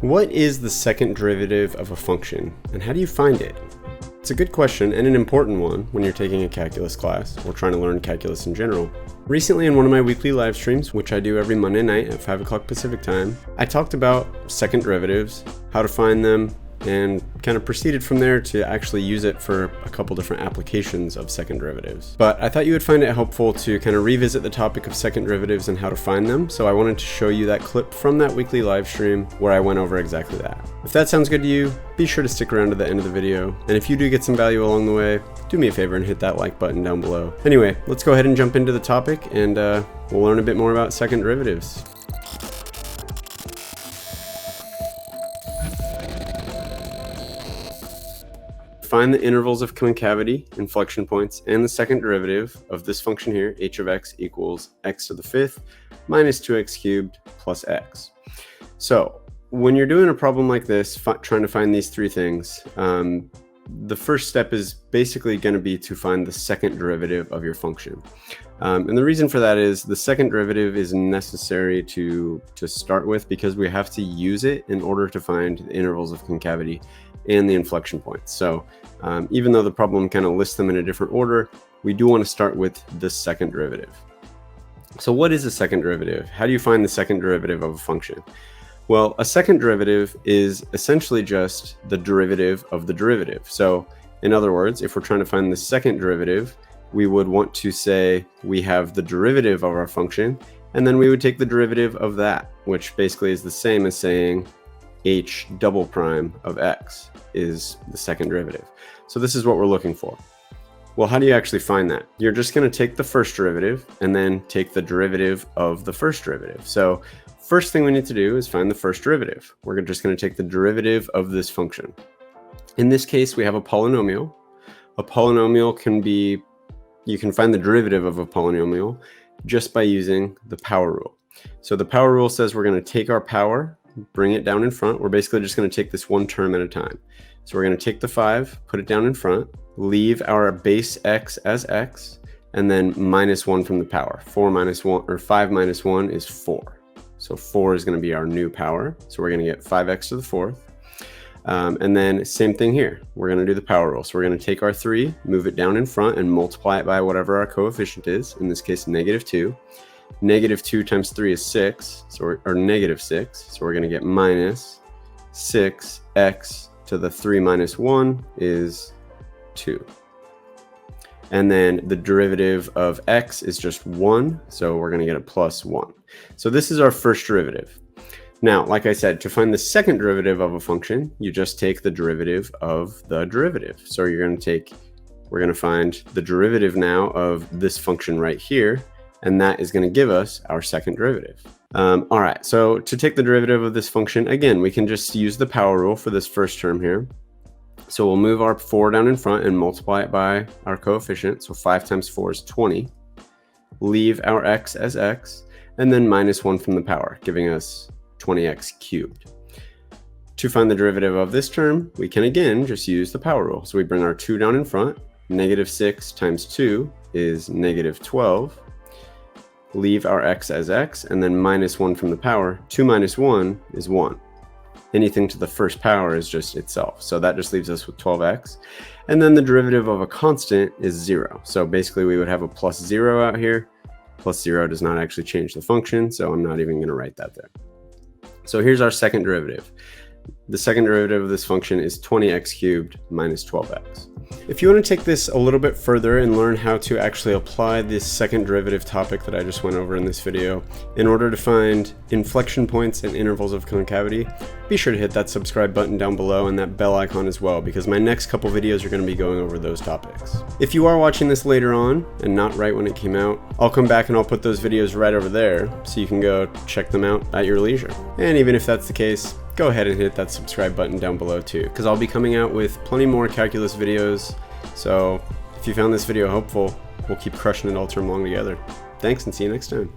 What is the second derivative of a function, and how do you find it? It's a good question and an important one when you're taking a calculus class or trying to learn calculus in general. Recently in one of my weekly live streams, which I do every Monday night at 5 o'clock Pacific time, I talked about second derivatives, how to find them, and kind of proceeded from there to actually use it for a couple different applications of second derivatives. But I thought you would find it helpful to kind of revisit the topic of second derivatives and how to find them, so I wanted to show you that clip from that weekly live stream where I went over exactly that. If that sounds good to you, be sure to stick around to the end of the video, and if you do get some value along the way, do me a favor and hit that like button down below. Anyway, let's go ahead and jump into the topic, and we'll learn a bit more about second derivatives. Find the intervals of concavity, inflection points, and the second derivative of this function here, h of x equals x to the fifth minus 2x cubed plus x. So when you're doing a problem like this, trying to find these three things, the first step is basically going to be to find the second derivative of your function. And the reason for that is the second derivative is necessary to start with because we have to use it in order to find the intervals of concavity and the inflection points. So even though the problem kind of lists them in a different order, we do want to start with the second derivative. So what is a second derivative? How do you find the second derivative of a function? Well, a second derivative is essentially just the derivative of the derivative. So in other words, if we're trying to find the second derivative, we would want to say we have the derivative of our function, and then we would take the derivative of that, which basically is the same as saying h double prime of x is the second derivative. So this is what we're looking for. Well, how do you actually find that? You're just going to take the first derivative and then take the derivative of the first derivative. So first thing we need to do is find the first derivative. We're just going to take the derivative of this function. In this case, we have a polynomial. A polynomial can be, you can find the derivative of a polynomial just by using the power rule. So the power rule says we're going to take our power, bring it down in front. We're basically just going to take this one term at a time. So we're going to take the 5, put it down in front, leave our base x as x, and then minus 1 from the power. 4 minus 1, or 5 minus 1 is 4. So 4 is going to be our new power. So we're going to get 5x to the fourth. And then same thing here. We're going to do the power rule. So we're going to take our 3, move it down in front, and multiply it by whatever our coefficient is. In this case, negative 2. Negative 2 times 3 is 6, or negative 6. So we're going to get minus 6x to the 3 minus 1 is 2. And then the derivative of x is just 1, so we're going to get a plus 1. So this is our first derivative. Now, like I said, to find the second derivative of a function, you just take the derivative of the derivative. So we're going to find the derivative now of this function right here, and that is going to give us our second derivative. All right, so to take the derivative of this function, again, we can just use the power rule for this first term here. So we'll move our 4 down in front and multiply it by our coefficient. So 5 times 4 is 20. Leave our x as x, and then minus 1 from the power, giving us 20x cubed. To find the derivative of this term, we can again just use the power rule. So we bring our 2 down in front. Negative 6 times 2 is negative 12. Leave our x as x, and then minus 1 from the power. 2 minus 1 is 1. Anything to the first power is just itself. So that just leaves us with 12x. And then the derivative of a constant is 0. So basically we would have a plus 0 out here. Plus 0 does not actually change the function, so I'm not even going to write that there. So here's our second derivative. The second derivative of this function is 20x cubed minus 12x. If you want to take this a little bit further and learn how to actually apply this second derivative topic that I just went over in this video in order to find inflection points and intervals of concavity, be sure to hit that subscribe button down below and that bell icon as well, because my next couple videos are going to be going over those topics. If you are watching this later on and not right when it came out, I'll come back and I'll put those videos right over there so you can go check them out at your leisure. And even if that's the case, go ahead and hit that subscribe button down below too, because I'll be coming out with plenty more calculus videos. So if you found this video helpful, we'll keep crushing it all term long together. Thanks, and see you next time.